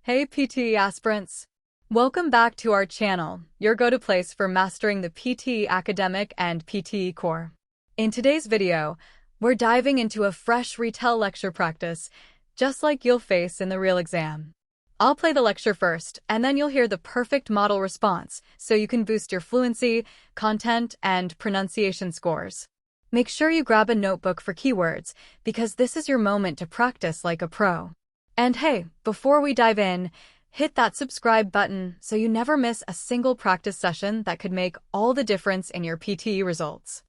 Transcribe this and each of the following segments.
Hey PTE aspirants! Welcome back to our channel, your go-to place for mastering the PTE Academic and PTE Core. In today's video, we're diving into a fresh Retell lecture practice, just like you'll face in the real exam. I'll play the lecture first, and then you'll hear the perfect model response, so you can boost your fluency, content, and pronunciation scores. Make sure you grab a notebook for keywords, because this is your moment to practice like a pro. And hey, before we dive in, hit that subscribe button so you never miss a single practice session that could make all the difference in your PTE results.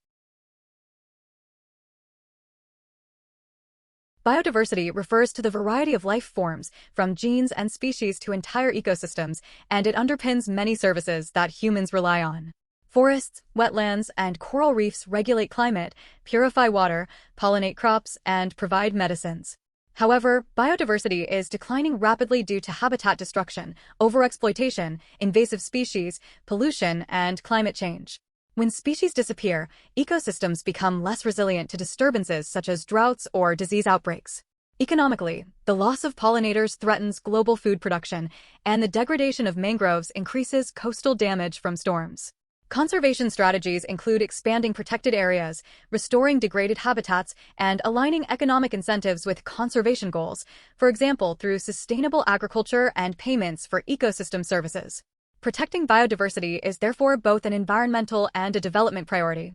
Biodiversity refers to the variety of life forms, from genes and species to entire ecosystems, and it underpins many services that humans rely on. Forests, wetlands, and coral reefs regulate climate, purify water, pollinate crops, and provide medicines. However, biodiversity is declining rapidly due to habitat destruction, overexploitation, invasive species, pollution, and climate change. When species disappear, ecosystems become less resilient to disturbances such as droughts or disease outbreaks. Economically, the loss of pollinators threatens global food production, and the degradation of mangroves increases coastal damage from storms. Conservation strategies include expanding protected areas, restoring degraded habitats, and aligning economic incentives with conservation goals, for example, through sustainable agriculture and payments for ecosystem services. Protecting biodiversity is therefore both an environmental and a development priority.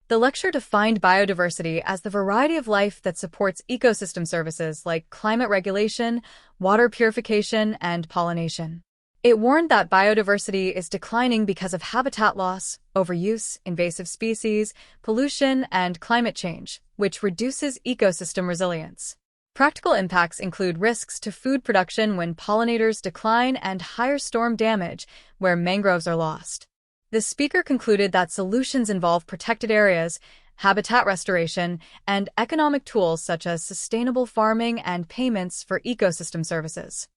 The lecture defined biodiversity as the variety of life that supports ecosystem services like climate regulation, water purification, and pollination. It warned that biodiversity is declining because of habitat loss, overuse, invasive species, pollution, and climate change, which reduces ecosystem resilience. Practical impacts include risks to food production when pollinators decline and higher storm damage where mangroves are lost. The speaker concluded that solutions involve protected areas, habitat restoration, and economic tools such as sustainable farming and payments for ecosystem services.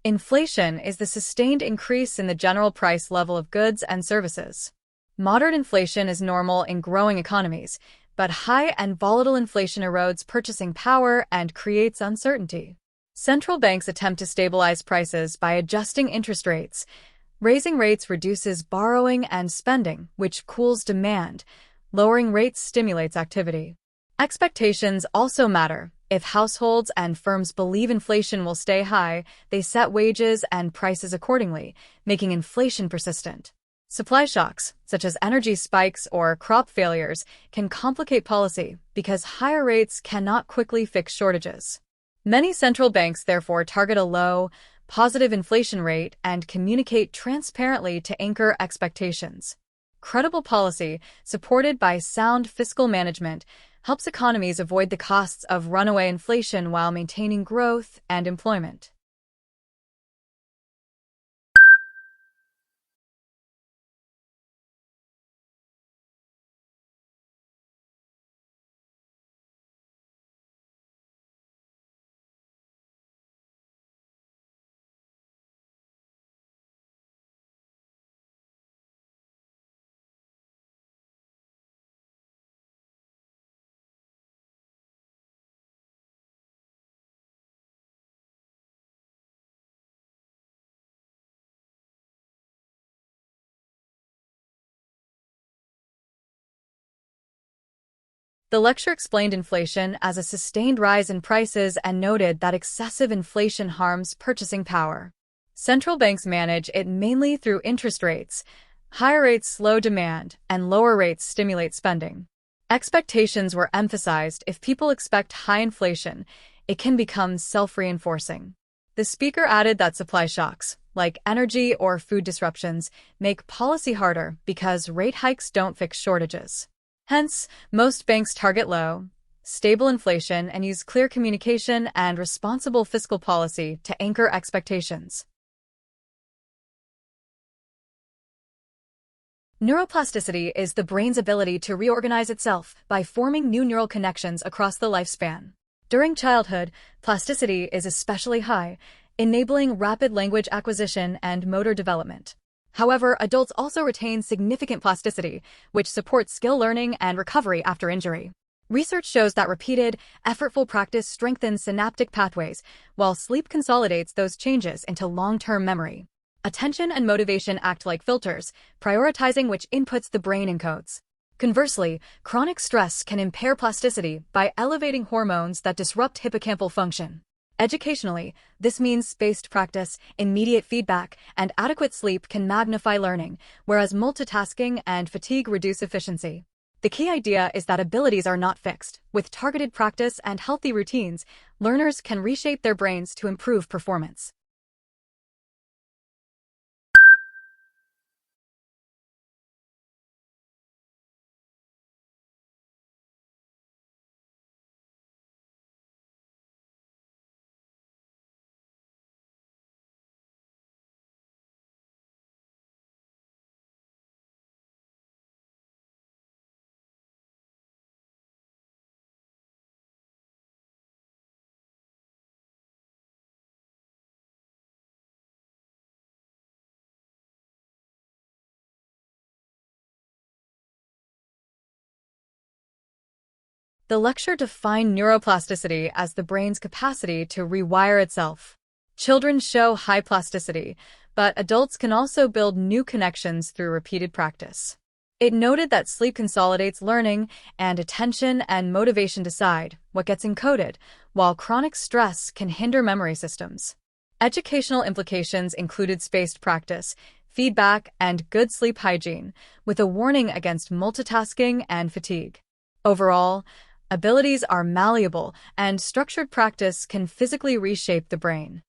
Inflation is the sustained increase in the general price level of goods and services. Moderate inflation is normal in growing economies, but high and volatile inflation erodes purchasing power and creates uncertainty. Central banks attempt to stabilize prices by adjusting interest rates. Raising rates reduces borrowing and spending, which cools demand. Lowering rates stimulates activity. Expectations also matter. If households and firms believe inflation will stay high, they set wages and prices accordingly, making inflation persistent. Supply shocks, such as energy spikes or crop failures, can complicate policy because higher rates cannot quickly fix shortages. Many central banks therefore target a low, positive inflation rate and communicate transparently to anchor expectations. Credible policy, supported by sound fiscal management, helps economies avoid the costs of runaway inflation while maintaining growth and employment. The lecture explained inflation as a sustained rise in prices and noted that excessive inflation harms purchasing power. Central banks manage it mainly through interest rates. Higher rates slow demand, and lower rates stimulate spending. Expectations were emphasized. If people expect high inflation, it can become self-reinforcing. The speaker added that supply shocks, like energy or food disruptions, make policy harder because rate hikes don't fix shortages. Hence, most banks target low, stable inflation and use clear communication and responsible fiscal policy to anchor expectations. Neuroplasticity is the brain's ability to reorganize itself by forming new neural connections across the lifespan. During childhood, plasticity is especially high, enabling rapid language acquisition and motor development. However, adults also retain significant plasticity, which supports skill learning and recovery after injury. Research shows that repeated, effortful practice strengthens synaptic pathways, while sleep consolidates those changes into long-term memory. Attention and motivation act like filters, prioritizing which inputs the brain encodes. Conversely, chronic stress can impair plasticity by elevating hormones that disrupt hippocampal function. Educationally, this means spaced practice, immediate feedback, and adequate sleep can magnify learning, whereas multitasking and fatigue reduce efficiency. The key idea is that abilities are not fixed. With targeted practice and healthy routines, learners can reshape their brains to improve performance. The lecture defined neuroplasticity as the brain's capacity to rewire itself. Children show high plasticity, but adults can also build new connections through repeated practice. It noted that sleep consolidates learning, and attention and motivation decide what gets encoded, while chronic stress can hinder memory systems. Educational implications included spaced practice, feedback, and good sleep hygiene, with a warning against multitasking and fatigue. Overall, abilities are malleable, and structured practice can physically reshape the brain.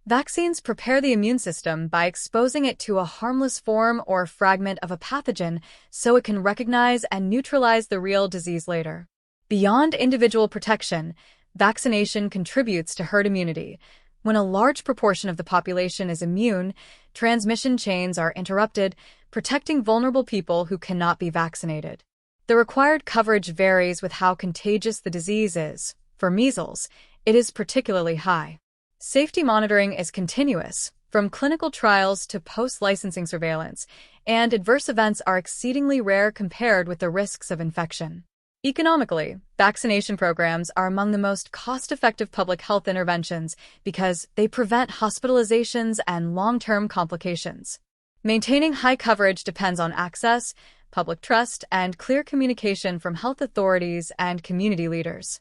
Vaccines prepare the immune system by exposing it to a harmless form or fragment of a pathogen so it can recognize and neutralize the real disease later. Beyond individual protection, vaccination contributes to herd immunity. When a large proportion of the population is immune, transmission chains are interrupted, protecting vulnerable people who cannot be vaccinated. The required coverage varies with how contagious the disease is. For measles, it is particularly high. Safety monitoring is continuous, from clinical trials to post-licensing surveillance, and adverse events are exceedingly rare compared with the risks of infection. Economically, vaccination programs are among the most cost-effective public health interventions because they prevent hospitalizations and long-term complications. Maintaining high coverage depends on access, public trust, and clear communication from health authorities and community leaders.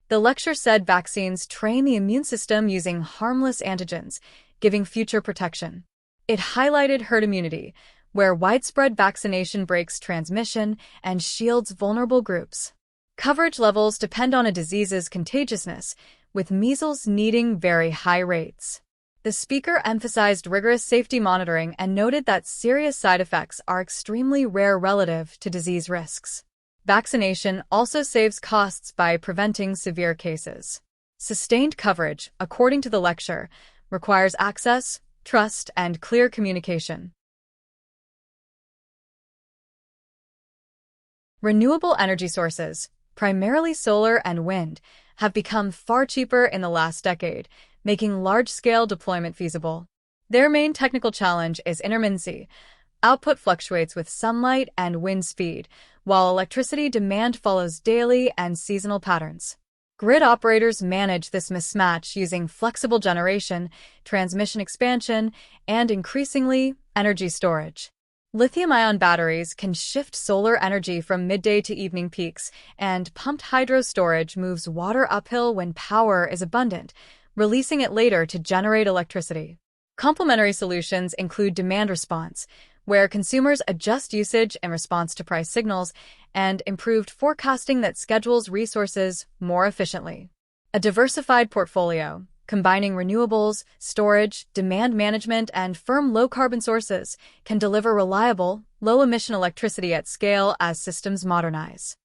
The lecture said vaccines train the immune system using harmless antigens, giving future protection. It highlighted herd immunity, where widespread vaccination breaks transmission and shields vulnerable groups. Coverage levels depend on a disease's contagiousness, with measles needing very high rates. The speaker emphasized rigorous safety monitoring and noted that serious side effects are extremely rare relative to disease risks. Vaccination also saves costs by preventing severe cases. Sustained coverage, according to the lecture, requires access, trust, and clear communication. Renewable energy sources, primarily solar and wind, have become far cheaper in the last decade, making large-scale deployment feasible. Their main technical challenge is intermittency. Output fluctuates with sunlight and wind speed, while electricity demand follows daily and seasonal patterns. Grid operators manage this mismatch using flexible generation, transmission expansion, and increasingly, energy storage. Lithium-ion batteries can shift solar energy from midday to evening peaks, and pumped hydro storage moves water uphill when power is abundant, releasing it later to generate electricity. Complementary solutions include demand response, where consumers adjust usage in response to price signals, and improved forecasting that schedules resources more efficiently. A diversified portfolio, combining renewables, storage, demand management, and firm low-carbon sources, can deliver reliable, low-emission electricity at scale as systems modernize.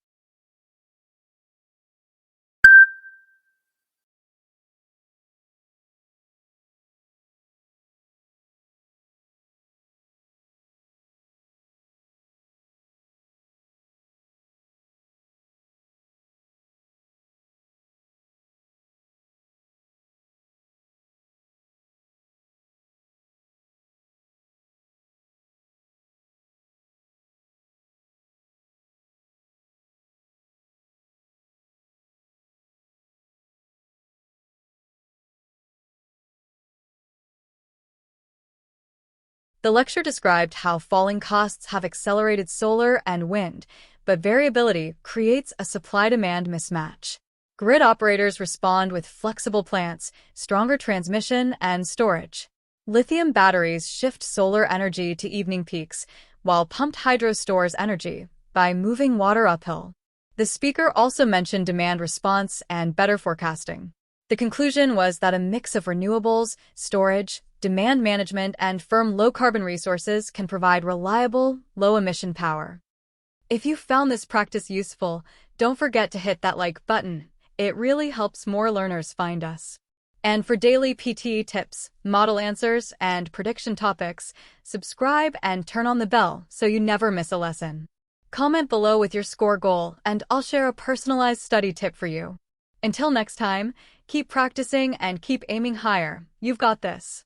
The lecture described how falling costs have accelerated solar and wind, but variability creates a supply-demand mismatch. Grid operators respond with flexible plants, stronger transmission, and storage. Lithium batteries shift solar energy to evening peaks, while pumped hydro stores energy by moving water uphill. The speaker also mentioned demand response and better forecasting. The conclusion was that a mix of renewables, storage, demand management, and firm low-carbon resources can provide reliable, low-emission power. If you found this practice useful, don't forget to hit that like button. It really helps more learners find us. And for daily PTE tips, model answers, and prediction topics, subscribe and turn on the bell so you never miss a lesson. Comment below with your score goal, and I'll share a personalized study tip for you. Until next time, keep practicing and keep aiming higher. You've got this.